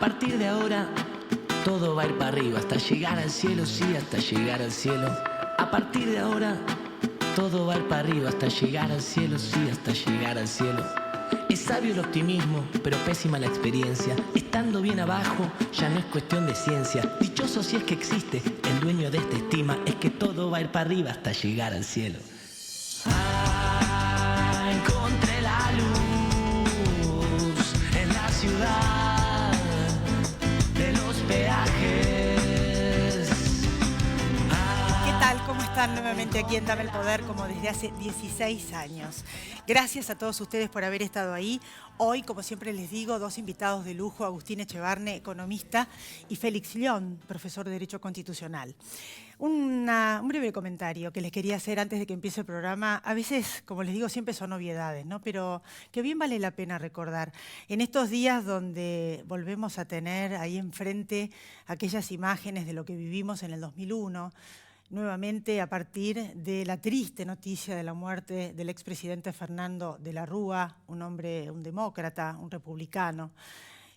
partir de ahora todo va a ir para arriba, hasta llegar al cielo, sí, hasta llegar al cielo. A partir de ahora todo va a ir para arriba, hasta llegar al cielo, sí, hasta llegar al cielo. Es sabio el optimismo, pero pésima la experiencia. Estando bien abajo ya no es cuestión de ciencia. Dichoso si es que existe, el dueño de esta estima es que todo va a ir para arriba hasta llegar al cielo. Ah, encontré la luz en la ciudad de los peajes. ¿Qué tal? ¿Cómo están? Nuevamente aquí en Dame el Poder, como desde hace 16 años. Gracias a todos ustedes por haber estado ahí. Hoy, como siempre les digo, dos invitados de lujo, Agustín Echevarne, economista, y Félix León, profesor de Derecho Constitucional. Un breve comentario que les quería hacer antes de que empiece el programa. A veces, como les digo, siempre son obviedades, ¿no? Pero que bien vale la pena recordar. En estos días donde volvemos a tener ahí enfrente aquellas imágenes de lo que vivimos en el 2001, nuevamente a partir de la triste noticia de la muerte del expresidente Fernando de la Rúa, un hombre, un demócrata, un republicano,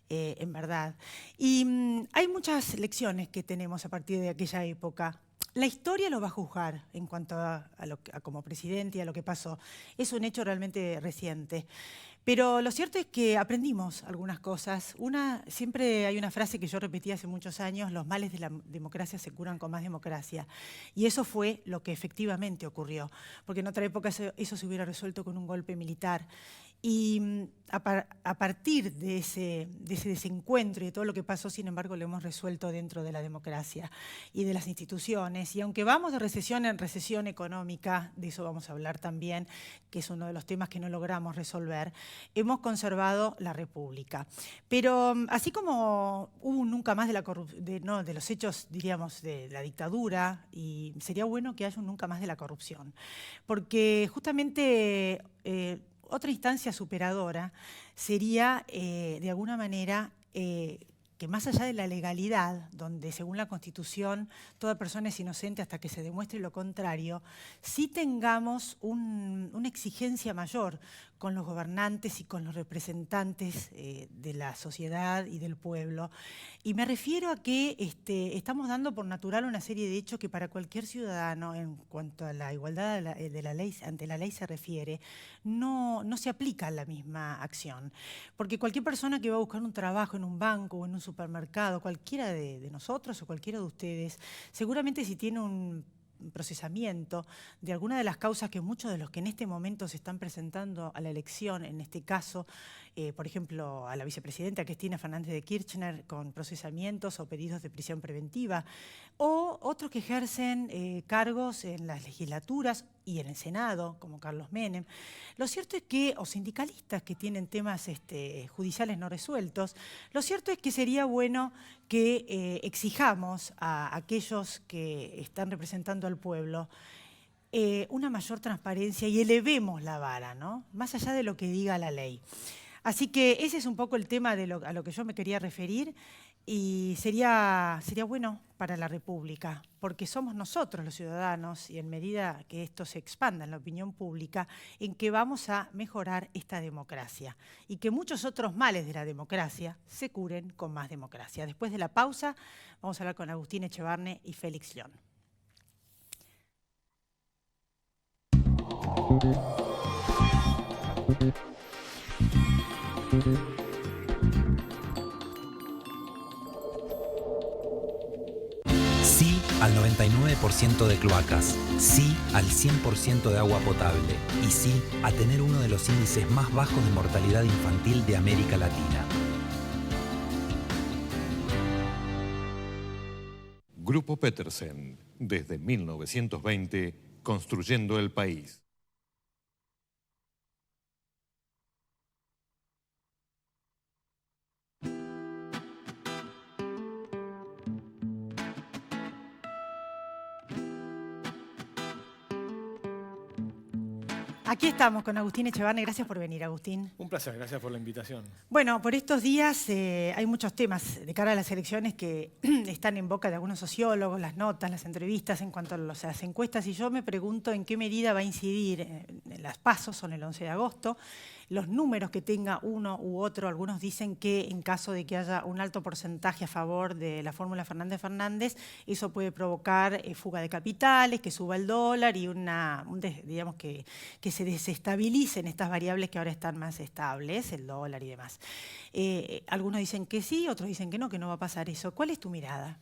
en verdad. Y hay muchas lecciones que tenemos a partir de aquella época. La historia lo va a juzgar en cuanto a como presidente y a lo que pasó. Es un hecho realmente reciente. Pero lo cierto es que aprendimos algunas cosas. Siempre hay una frase que yo repetí hace muchos años: los males de la democracia se curan con más democracia. Y eso fue lo que efectivamente ocurrió, porque en otra época eso se hubiera resuelto con un golpe militar. Y a partir de ese desencuentro y de todo lo que pasó, sin embargo, lo hemos resuelto dentro de la democracia y de las instituciones. Y aunque vamos de recesión en recesión económica, de eso vamos a hablar también, que es uno de los temas que no logramos resolver, hemos conservado la República. Pero así como hubo un nunca más de los hechos, diríamos, de la dictadura, y sería bueno que haya un nunca más de la corrupción. Porque justamente otra instancia superadora sería, de alguna manera, que más allá de la legalidad, donde según la Constitución toda persona es inocente hasta que se demuestre lo contrario, sí tengamos una exigencia mayor con los gobernantes y con los representantes de la sociedad y del pueblo. Y me refiero a que estamos dando por natural una serie de hechos que para cualquier ciudadano, en cuanto a la igualdad de la ley, ante la ley se refiere, no se aplica la misma acción. Porque cualquier persona que va a buscar un trabajo en un banco o en un supermercado, cualquiera de nosotros o cualquiera de ustedes, seguramente si tiene un procesamiento de alguna de las causas que muchos de los que en este momento se están presentando a la elección, en este caso, por ejemplo, a la vicepresidenta Cristina Fernández de Kirchner con procesamientos o pedidos de prisión preventiva, o otros que ejercen cargos en las legislaturas y en el Senado, como Carlos Menem. Lo cierto es que, o sindicalistas que tienen temas judiciales no resueltos, lo cierto es que sería bueno que exijamos a aquellos que están representando al pueblo una mayor transparencia y elevemos la vara, ¿no? Más allá de lo que diga la ley. Así que ese es un poco el tema a lo que yo me quería referir, y sería bueno para la República, porque somos nosotros los ciudadanos, y en medida que esto se expanda en la opinión pública, en que vamos a mejorar esta democracia y que muchos otros males de la democracia se curen con más democracia. Después de la pausa vamos a hablar con Agustín Echevarne y Félix León. Sí al 99% de cloacas, sí al 100% de agua potable y sí a tener uno de los índices más bajos de mortalidad infantil de América Latina. Grupo Petersen, desde 1920, construyendo el país. Aquí estamos con Agustín Echevarne. Gracias por venir, Agustín. Un placer, gracias por la invitación. Bueno, por estos días hay muchos temas de cara a las elecciones que están en boca de algunos sociólogos, las notas, las entrevistas en cuanto a las encuestas, y yo me pregunto en qué medida va a incidir las PASO, son el 11 de agosto, los números que tenga uno u otro. Algunos dicen que en caso de que haya un alto porcentaje a favor de la fórmula Fernández-Fernández, eso puede provocar fuga de capitales, que suba el dólar y digamos que se desestabilicen estas variables que ahora están más estables, el dólar y demás. Algunos dicen que sí, otros dicen que no va a pasar eso. ¿Cuál es tu mirada?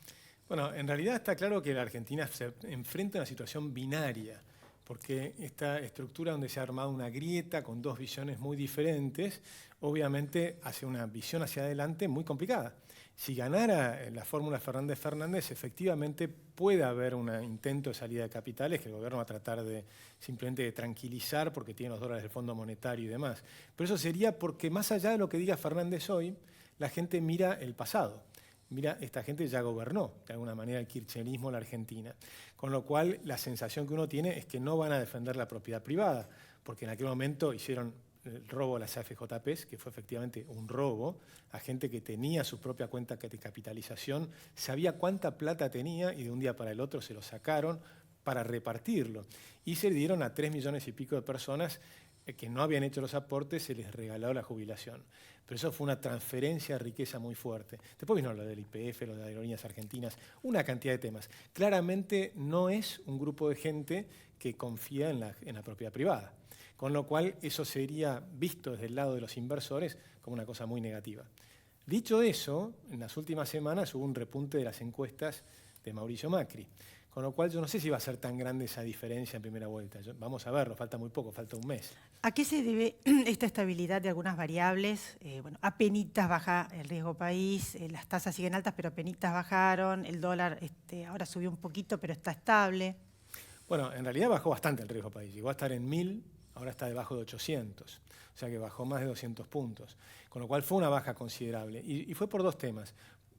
Bueno, en realidad está claro que la Argentina se enfrenta a una situación binaria, porque esta estructura donde se ha armado una grieta con dos visiones muy diferentes, obviamente hace una visión hacia adelante muy complicada. Si ganara la fórmula Fernández-Fernández, efectivamente puede haber un intento de salida de capitales que el gobierno va a tratar de simplemente de tranquilizar porque tiene los dólares del Fondo Monetario y demás. Pero eso sería porque más allá de lo que diga Fernández hoy, la gente mira el pasado. Mira, esta gente ya gobernó, de alguna manera, el kirchnerismo en la Argentina. Con lo cual, la sensación que uno tiene es que no van a defender la propiedad privada, porque en aquel momento hicieron el robo a las AFJPs, que fue efectivamente un robo, a gente que tenía su propia cuenta de capitalización, sabía cuánta plata tenía y de un día para el otro se lo sacaron para repartirlo. Y se dieron a 3 millones y pico de personas que no habían hecho los aportes, se les regaló la jubilación. Pero eso fue una transferencia de riqueza muy fuerte. Después vino lo del YPF, lo de Aerolíneas Argentinas, una cantidad de temas. Claramente no es un grupo de gente que confía en la propiedad privada. Con lo cual eso sería visto desde el lado de los inversores como una cosa muy negativa. Dicho eso, en las últimas semanas hubo un repunte de las encuestas de Mauricio Macri. Con lo cual yo no sé si va a ser tan grande esa diferencia en primera vuelta. Vamos a verlo, falta muy poco, falta un mes. ¿A qué se debe esta estabilidad de algunas variables? Bueno, apenitas baja el riesgo país, las tasas siguen altas, pero apenitas bajaron, el dólar ahora subió un poquito, pero está estable. Bueno, en realidad bajó bastante el riesgo país. Llegó a estar en 1000, ahora está debajo de 800. O sea que bajó más de 200 puntos. Con lo cual fue una baja considerable. Y fue por dos temas.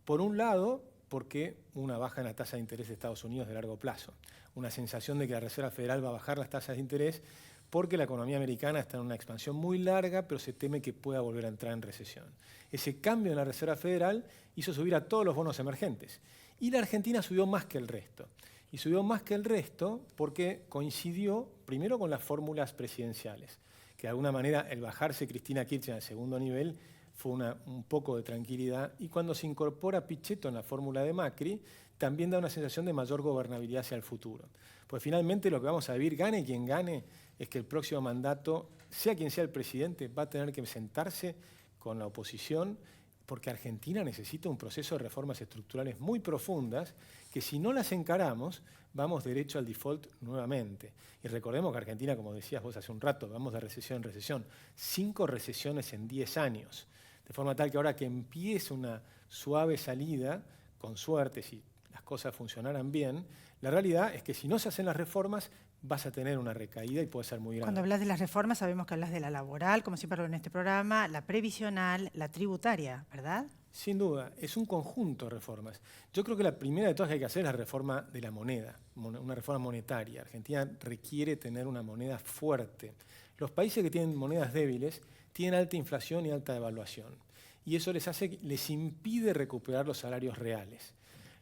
Por un lado, porque una baja en la tasa de interés de Estados Unidos de largo plazo. Una sensación de que la Reserva Federal va a bajar las tasas de interés porque la economía americana está en una expansión muy larga, pero se teme que pueda volver a entrar en recesión. Ese cambio en la Reserva Federal hizo subir a todos los bonos emergentes. Y la Argentina subió más que el resto. Y subió más que el resto porque coincidió primero con las fórmulas presidenciales, que de alguna manera el bajarse Cristina Kirchner al segundo nivel fue un poco de tranquilidad, y cuando se incorpora Pichetto en la fórmula de Macri, también da una sensación de mayor gobernabilidad hacia el futuro. Pues finalmente lo que vamos a vivir, gane quien gane, es que el próximo mandato, sea quien sea el presidente, va a tener que sentarse con la oposición, porque Argentina necesita un proceso de reformas estructurales muy profundas, que si no las encaramos, vamos derecho al default nuevamente. Y recordemos que Argentina, como decías vos hace un rato, vamos de recesión en recesión, 5 recesiones en 10 años. De forma tal que ahora que empiece una suave salida, con suerte, si las cosas funcionaran bien, la realidad es que si no se hacen las reformas, vas a tener una recaída y puede ser muy grande. Cuando hablas de las reformas, sabemos que hablas de la laboral, como siempre hablo en este programa, la previsional, la tributaria, ¿verdad? Sin duda, es un conjunto de reformas. Yo creo que la primera de todas que hay que hacer es la reforma de la moneda, una reforma monetaria. Argentina requiere tener una moneda fuerte. Los países que tienen monedas débiles tienen alta inflación y alta devaluación. Y eso les impide recuperar los salarios reales.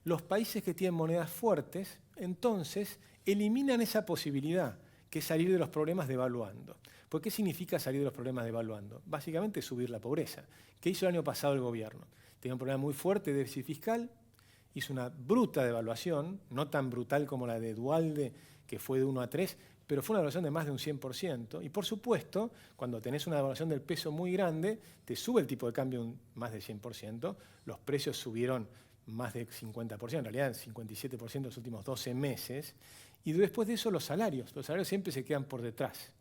Los países que tienen monedas fuertes, entonces, eliminan esa posibilidad, que es salir de los problemas devaluando. ¿Por qué significa salir de los problemas devaluando? Básicamente subir la pobreza. ¿Qué hizo el año pasado el gobierno? Tenía un problema muy fuerte de déficit fiscal, hizo una bruta devaluación, no tan brutal como la de Duhalde, que fue de 1 a 3, pero fue una devaluación de más de un 100%. Y por supuesto, cuando tenés una devaluación del peso muy grande, te sube el tipo de cambio más de 100%, los precios subieron más de 50%, en realidad 57% en los últimos 12 meses, y después de eso los salarios siempre se quedan por detrás.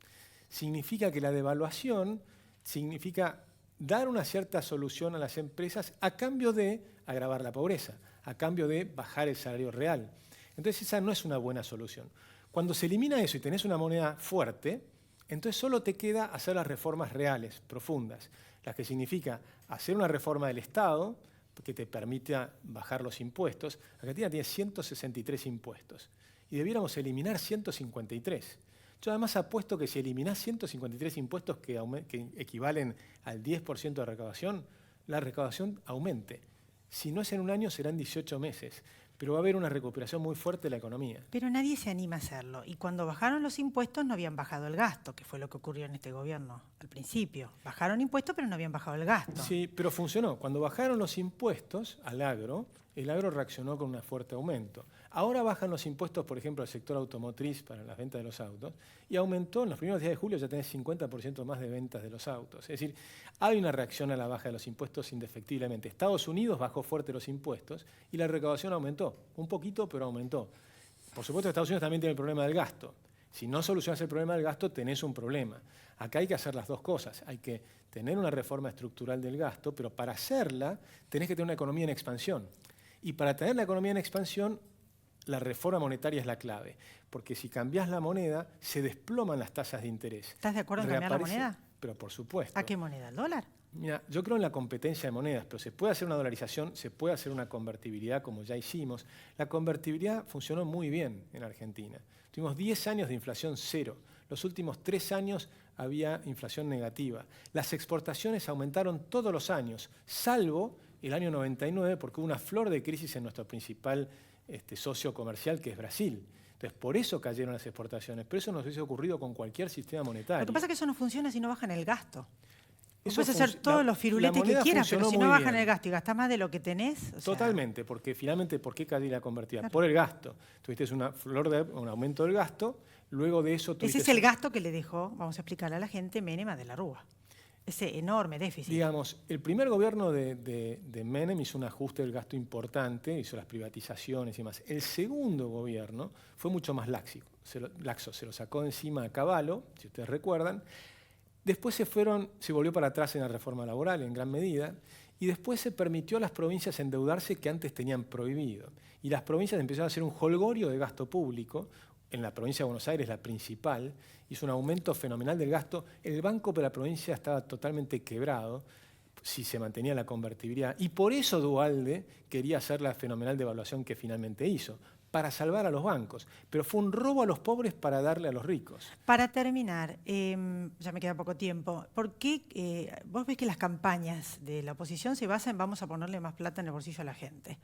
Significa que la devaluación significa dar una cierta solución a las empresas a cambio de agravar la pobreza, a cambio de bajar el salario real. Entonces esa no es una buena solución. Cuando se elimina eso y tenés una moneda fuerte, entonces solo te queda hacer las reformas reales, profundas, las que significa hacer una reforma del Estado que te permita bajar los impuestos. Argentina tiene 163 impuestos y debiéramos eliminar 153. Yo además apuesto que si eliminás 153 impuestos que equivalen al 10% de recaudación, la recaudación aumente. Si no es en un año, serán 18 meses. pero va a haber una recuperación muy fuerte de la economía. Pero nadie se anima a hacerlo. Y cuando bajaron los impuestos no habían bajado el gasto, que fue lo que ocurrió en este gobierno al principio. Bajaron impuestos, pero no habían bajado el gasto. Sí, pero funcionó. Cuando bajaron los impuestos al agro, el agro reaccionó con un fuerte aumento. Ahora bajan los impuestos, por ejemplo, al sector automotriz para las ventas de los autos, y aumentó, en los primeros días de julio ya tenés 50% más de ventas de los autos. Es decir, hay una reacción a la baja de los impuestos indefectiblemente. Estados Unidos bajó fuerte los impuestos y la recaudación aumentó. Un poquito, pero aumentó. Por supuesto, Estados Unidos también tiene el problema del gasto. Si no solucionas el problema del gasto, tenés un problema. Acá hay que hacer las dos cosas. Hay que tener una reforma estructural del gasto, pero para hacerla tenés que tener una economía en expansión. Y para tener la economía en expansión, la reforma monetaria es la clave. Porque si cambiás la moneda, se desploman las tasas de interés. ¿Estás de acuerdo en cambiar la moneda? Pero por supuesto. ¿A qué moneda? ¿El dólar? Mira, yo creo en la competencia de monedas, pero se puede hacer una dolarización, se puede hacer una convertibilidad como ya hicimos. La convertibilidad funcionó muy bien en Argentina. Tuvimos 10 años de inflación cero. Los últimos 3 años había inflación negativa. Las exportaciones aumentaron todos los años, salvo el año 99, porque hubo una flor de crisis en nuestro principal socio comercial, que es Brasil. Entonces, por eso cayeron las exportaciones. Pero eso nos hubiese ocurrido con cualquier sistema monetario. Lo que pasa es que eso no funciona si no bajan el gasto. Eso puedes hacer todos los firuletes que quieras, pero si no bajan el gasto y gastás más de lo que tenés... Totalmente, porque finalmente, ¿por qué cayó la convertida? Claro. Por el gasto. Tuviste un aumento del gasto, luego de eso... Ese es el gasto que le dejó, vamos a explicarle a la gente, Menem a De la Rúa. Ese enorme déficit. Digamos, el primer gobierno de Menem hizo un ajuste del gasto importante, hizo las privatizaciones y demás. El segundo gobierno fue mucho más laxo, se lo sacó encima a Cavallo, si ustedes recuerdan. Después se volvió para atrás en la reforma laboral en gran medida, y después se permitió a las provincias endeudarse que antes tenían prohibido. Y las provincias empezaron a hacer un jolgorio de gasto público. En la provincia de Buenos Aires, la principal, hizo un aumento fenomenal del gasto. El banco de la provincia estaba totalmente quebrado si se mantenía la convertibilidad. Y por eso Duhalde quería hacer la fenomenal devaluación que finalmente hizo, para salvar a los bancos. Pero fue un robo a los pobres para darle a los ricos. Para terminar, ya me queda poco tiempo, ¿por qué vos ves que las campañas de la oposición se basan en vamos a ponerle más plata en el bolsillo a la gente?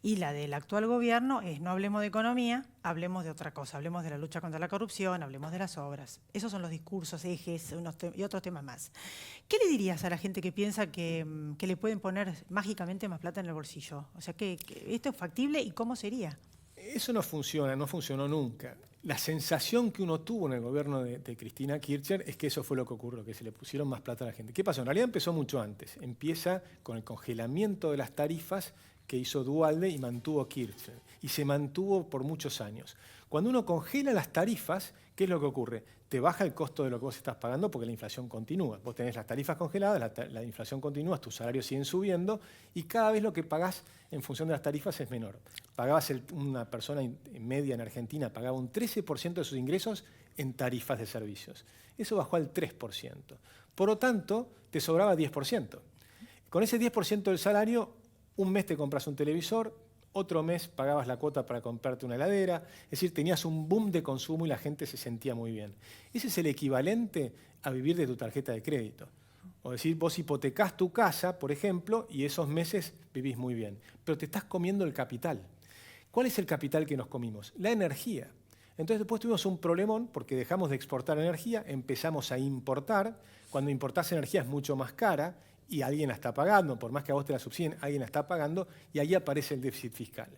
Y la del actual gobierno es no hablemos de economía, hablemos de otra cosa, hablemos de la lucha contra la corrupción, hablemos de las obras. Esos son los discursos, ejes y otros temas más. ¿Qué le dirías a la gente que piensa que le pueden poner mágicamente más plata en el bolsillo? O sea, que ¿esto es factible y cómo sería? Eso no funciona, no funcionó nunca. La sensación que uno tuvo en el gobierno de Cristina Kirchner es que eso fue lo que ocurrió, que se le pusieron más plata a la gente. ¿Qué pasó? En realidad empezó mucho antes. Empieza con el congelamiento de las tarifas que hizo Duhalde y mantuvo Kirchner. Y se mantuvo por muchos años. Cuando uno congela las tarifas, ¿qué es lo que ocurre? Te baja el costo de lo que vos estás pagando porque la inflación continúa. Vos tenés las tarifas congeladas, la inflación continúa, tus salarios siguen subiendo y cada vez lo que pagás en función de las tarifas es menor. Una persona media en Argentina pagaba un 13% de sus ingresos en tarifas de servicios. Eso bajó al 3%. Por lo tanto, te sobraba 10%. Con ese 10% del salario, un mes te compras un televisor, otro mes pagabas la cuota para comprarte una heladera, es decir, tenías un boom de consumo y la gente se sentía muy bien. Ese es el equivalente a vivir de tu tarjeta de crédito. O decir, vos hipotecás tu casa, por ejemplo, y esos meses vivís muy bien, pero te estás comiendo el capital. ¿Cuál es el capital que nos comimos? La energía. Entonces después tuvimos un problemón porque dejamos de exportar energía, empezamos a importar. Cuando importás energía es mucho más cara, y alguien la está pagando, por más que a vos te la subsidien, alguien la está pagando, y ahí aparece el déficit fiscal.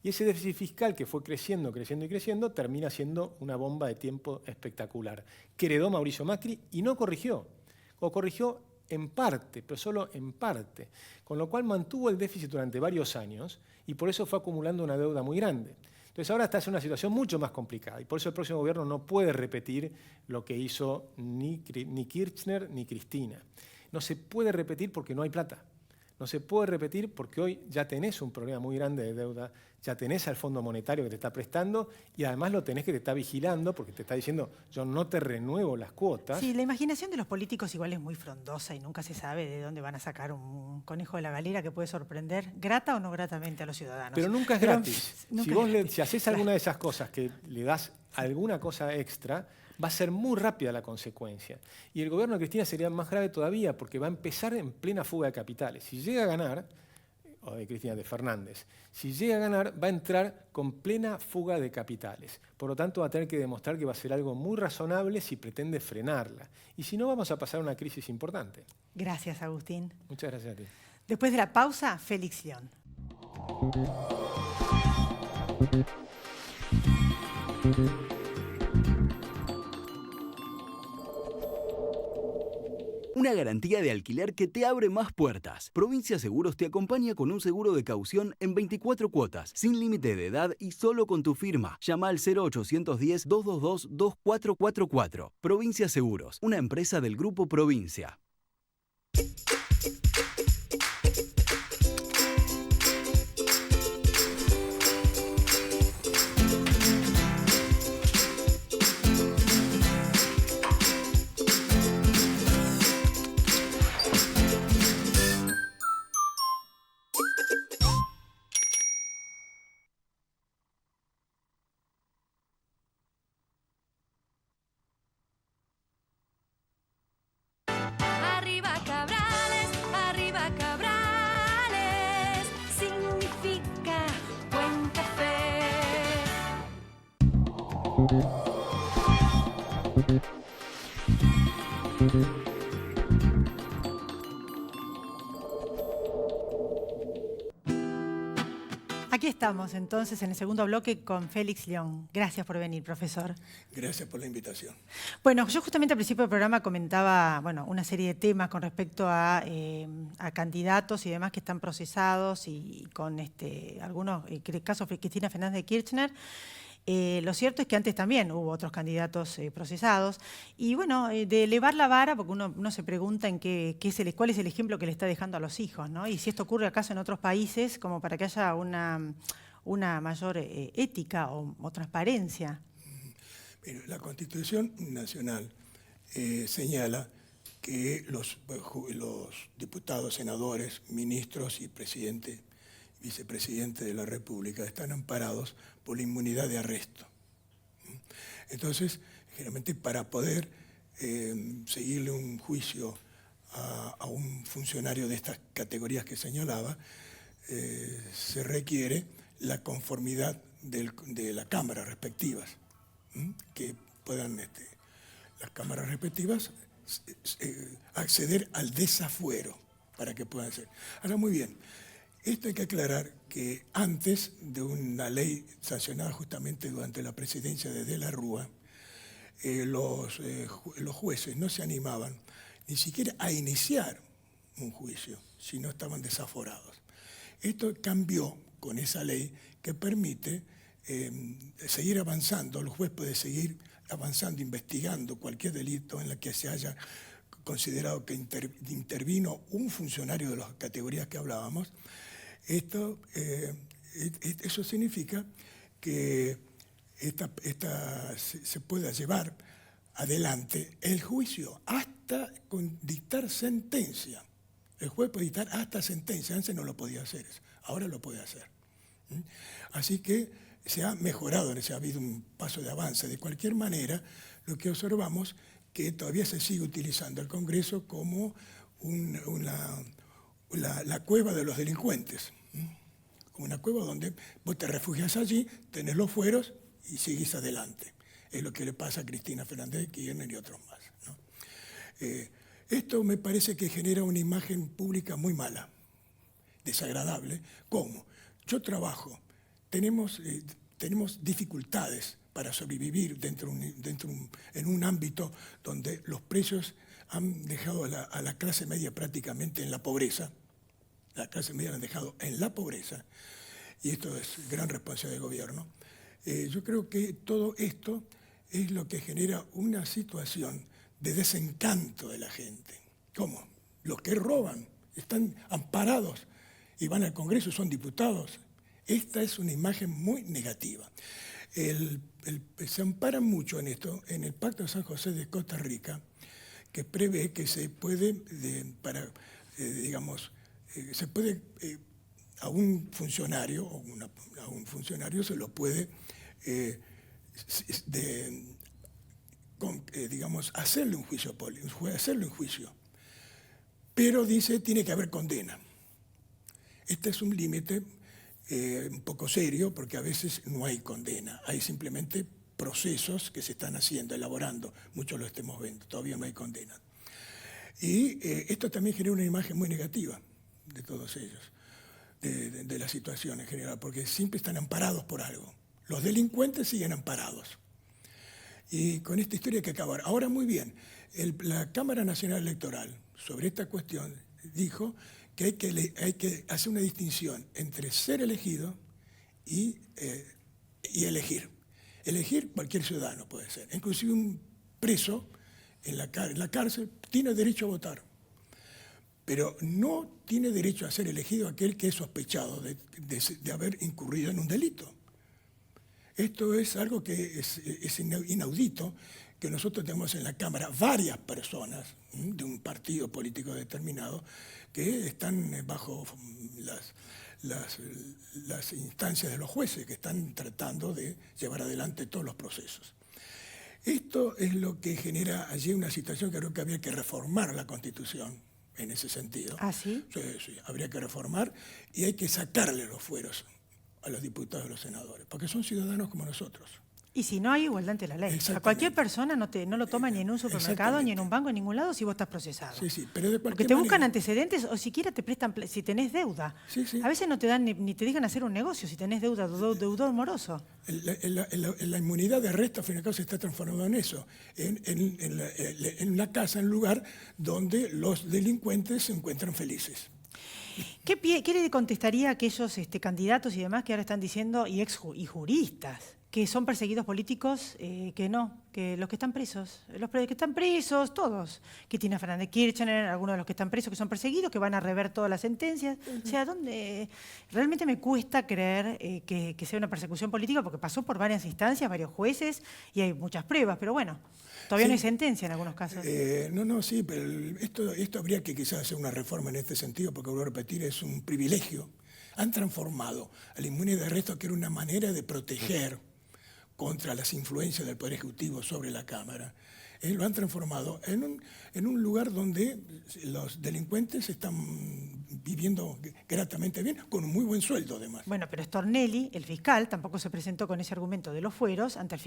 Y ese déficit fiscal que fue creciendo, creciendo y creciendo, termina siendo una bomba de tiempo espectacular, que heredó Mauricio Macri y no corrigió, o corrigió en parte, pero solo en parte, con lo cual mantuvo el déficit durante varios años y por eso fue acumulando una deuda muy grande. Entonces ahora está en una situación mucho más complicada y por eso el próximo gobierno no puede repetir lo que hizo ni Kirchner ni Cristina. No se puede repetir porque no hay plata. No se puede repetir porque hoy ya tenés un problema muy grande de deuda, ya tenés al Fondo Monetario que te está prestando y además lo tenés que te está vigilando porque te está diciendo yo no te renuevo las cuotas. Sí, la imaginación de los políticos igual es muy frondosa y nunca se sabe de dónde van a sacar un conejo de la galera que puede sorprender grata o no gratamente a los ciudadanos. Pero nunca es gratis. Si haces alguna de esas cosas que le das alguna cosa extra, va a ser muy rápida la consecuencia. Y el gobierno de Cristina sería más grave todavía porque va a empezar en plena fuga de capitales. Si llega a ganar, o de Cristina, de Fernández, si llega a ganar, va a entrar con plena fuga de capitales. Por lo tanto, va a tener que demostrar que va a ser algo muy razonable si pretende frenarla. Y si no, vamos a pasar una crisis importante. Gracias, Agustín. Muchas gracias a ti. Después de la pausa, Félix León. Una garantía de alquiler que te abre más puertas. Provincia Seguros te acompaña con un seguro de caución en 24 cuotas, sin límite de edad y solo con tu firma. Llama al 0810-222-2444. Provincia Seguros, una empresa del Grupo Provincia. Arriba Cabrales, significa buen café. Aquí estamos entonces en el segundo bloque con Félix León. Gracias por venir, profesor. Gracias por la invitación. Bueno, yo justamente al principio del programa comentaba una serie de temas con respecto a candidatos y demás que están procesados y con algunos, el caso de Cristina Fernández de Kirchner. Lo cierto es que antes también hubo otros candidatos procesados. Y bueno, de elevar la vara, porque uno se pregunta en cuál es el ejemplo que le está dejando a los hijos, ¿no? Y si esto ocurre acaso en otros países, como para que haya una mayor ética o transparencia. Mira, la Constitución Nacional señala que los diputados, senadores, ministros y vicepresidente de la República están amparados por la inmunidad de arresto. Entonces, generalmente para poder seguirle un juicio a un funcionario de estas categorías que señalaba, se requiere la conformidad de las cámaras respectivas, que puedan las cámaras respectivas acceder al desafuero para que puedan ser. Ahora, muy bien. Esto hay que aclarar que antes de una ley sancionada justamente durante la presidencia de De la Rúa, los jueces no se animaban ni siquiera a iniciar un juicio si no estaban desaforados. Esto cambió con esa ley que permite seguir avanzando. El juez puede seguir avanzando, investigando cualquier delito en el que se haya considerado que intervino un funcionario de las categorías que hablábamos. Eso significa que se pueda llevar adelante el juicio hasta con dictar sentencia. El juez puede dictar hasta sentencia, antes no lo podía hacer, ahora lo puede hacer. Así que se ha mejorado, se ha habido un paso de avance. De cualquier manera, lo que observamos que todavía se sigue utilizando el Congreso como la cueva de los delincuentes, como una cueva donde vos te refugias allí, tenés los fueros y seguís adelante. Es lo que le pasa a Cristina Fernández de Kirchner y otros más, ¿no? Esto me parece que genera una imagen pública muy mala, desagradable. ¿Cómo? Yo trabajo, tenemos dificultades para sobrevivir en un ámbito donde los precios han dejado a la clase media prácticamente en la pobreza. La clase media la han dejado en la pobreza, y esto es gran responsabilidad del gobierno. Yo creo que todo esto es lo que genera una situación de desencanto de la gente. ¿Cómo? Los que roban están amparados y van al Congreso, son diputados. Esta es una imagen muy negativa. Se amparan mucho en esto, en el Pacto de San José de Costa Rica, que prevé que se puede, a un funcionario se lo puede, hacerle un juicio, hacerle un juicio. Pero dice, tiene que haber condena. Este es un límite un poco serio porque a veces no hay condena, hay simplemente procesos que se están haciendo, elaborando, muchos lo estemos viendo, todavía no hay condena. Y esto también genera una imagen muy negativa de todos ellos, de la situación en general, porque siempre están amparados por algo. Los delincuentes siguen amparados. Y con esta historia hay que acabar. Ahora, muy bien, la Cámara Nacional Electoral sobre esta cuestión dijo que hay que hacer una distinción entre ser elegido y elegir. Elegir cualquier ciudadano puede ser. Inclusive un preso en la cárcel tiene derecho a votar. Pero no tiene derecho a ser elegido aquel que es sospechado de haber incurrido en un delito. Esto es algo que es inaudito, que nosotros tenemos en la Cámara varias personas de un partido político determinado que están bajo las instancias de los jueces, que están tratando de llevar adelante todos los procesos. Esto es lo que genera allí una situación que creo que habría que reformar la Constitución en ese sentido. ¿Ah, sí? Sí, habría que reformar y hay que sacarle los fueros a los diputados y los senadores, porque son ciudadanos como nosotros. Y si no hay igualdad ante la ley. A cualquier persona no lo toma ni en un supermercado, ni en un banco, en ningún lado si vos estás procesado. Sí, pero de cualquier Porque te buscan manera, antecedentes o siquiera te prestan, si tenés deuda. Sí. A veces no te dan ni te dejan hacer un negocio si tenés deuda, deudor moroso. la inmunidad de arresto, al fin y al cabo, se está transformando en eso, en una casa, en un lugar donde los delincuentes se encuentran felices. ¿Qué le contestaría a aquellos candidatos y demás que ahora están diciendo, y juristas, que son perseguidos políticos, que no, que los que están presos, todos, que tiene Fernández Kirchner, algunos de los que están presos que son perseguidos, que van a rever todas las sentencias? O sea, realmente me cuesta creer que sea una persecución política, porque pasó por varias instancias, varios jueces, y hay muchas pruebas, pero bueno, todavía no hay sentencia en algunos casos. Sí, pero esto habría que quizás hacer una reforma en este sentido, porque vuelvo a repetir, es un privilegio. Han transformado a la inmunidad de arresto, que era una manera de proteger contra las influencias del Poder Ejecutivo sobre la Cámara. Lo han transformado en un lugar donde los delincuentes están viviendo gratamente bien, con un muy buen sueldo además. Bueno, pero Stornelli, el fiscal, tampoco se presentó con ese argumento de los fueros ante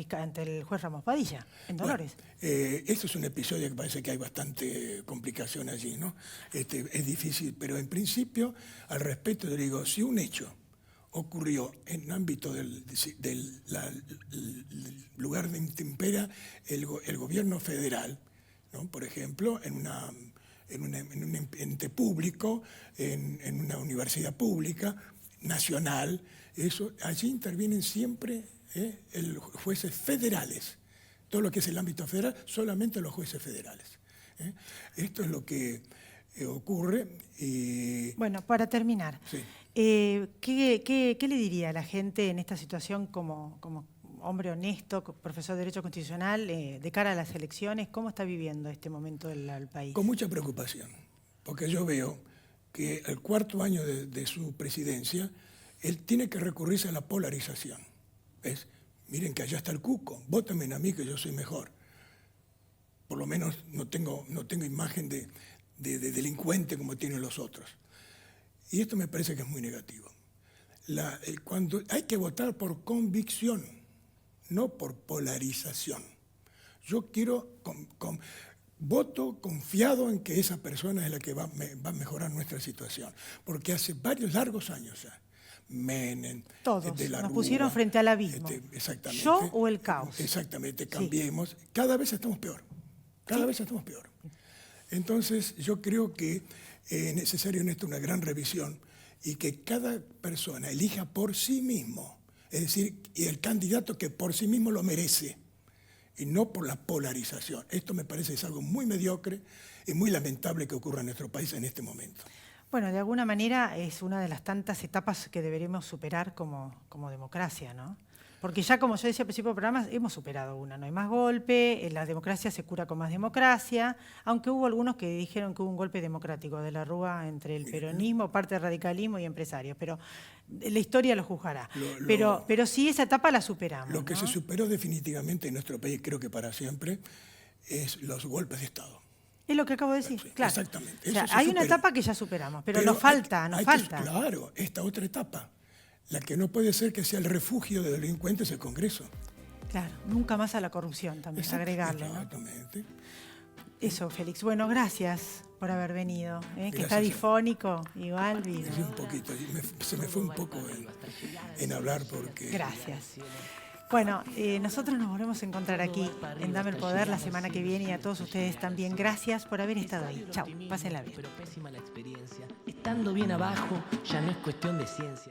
el juez Ramos Padilla, en Dolores. Esto es un episodio que parece que hay bastante complicación allí, ¿no? Es difícil, pero en principio, al respecto, yo digo, si un hecho ocurrió en el ámbito del lugar de impera el gobierno federal, ¿no? Por ejemplo, en un ente público, en una universidad pública, nacional, allí intervienen siempre jueces federales. Todo lo que es el ámbito federal, solamente los jueces federales. Esto es lo que ocurre. Bueno, para terminar, sí. ¿Qué le diría a la gente en esta situación como hombre honesto, profesor de Derecho Constitucional, de cara a las elecciones? ¿Cómo está viviendo este momento el país? Con mucha preocupación, porque yo veo que el cuarto año de su presidencia, él tiene que recurrirse a la polarización. Miren que allá está el cuco, vótenme a mí que yo soy mejor. Por lo menos no tengo imagen de delincuente como tienen los otros. Y esto me parece que es muy negativo. Cuando hay que votar por convicción, no por polarización. Yo quiero voto confiado en que esa persona es la que va a mejorar nuestra situación. Porque hace varios largos años ya, Menem, todos de la nos Rúa, pusieron frente al abismo. Exactamente. ¿Yo o el caos? Exactamente, cambiemos. Sí. Cada vez estamos peor. Cada vez estamos peor. Entonces, yo creo que es necesario en esto una gran revisión y que cada persona elija por sí mismo, es decir, y el candidato que por sí mismo lo merece, y no por la polarización. Esto me parece es algo muy mediocre y muy lamentable que ocurra en nuestro país en este momento. Bueno, de alguna manera es una de las tantas etapas que deberemos superar como democracia, ¿no? Porque ya, como yo decía al principio del programa, hemos superado una. No hay más golpe, la democracia se cura con más democracia, aunque hubo algunos que dijeron que hubo un golpe democrático de la Rúa entre el peronismo, parte del radicalismo y empresarios, pero la historia lo juzgará. Pero sí, esa etapa la superamos. Lo que ¿no? se superó definitivamente en nuestro país, creo que para siempre, es los golpes de Estado. Es lo que acabo de decir, Sí, claro. exactamente, O sea, eso se hay una supera. etapa que ya superamos, pero nos hay- falta, hay nos que- falta. Claro, esta otra etapa, la que no puede ser que sea el refugio de delincuentes el Congreso. Claro, nunca más a la corrupción también, agregarle, ¿no? Exactamente. Eso, Félix. Bueno, gracias por haber venido. Que Gracias está a- difónico, igual vino. Sí, un poquito, se me fue un poco en hablar porque... Gracias. Bueno, nosotros nos volvemos a encontrar aquí en Dame el Poder la semana que viene y a todos ustedes también. Gracias por haber estado ahí. Chau, pásenla bien. Pero pésima la experiencia. Estando bien abajo ya no es cuestión de ciencia.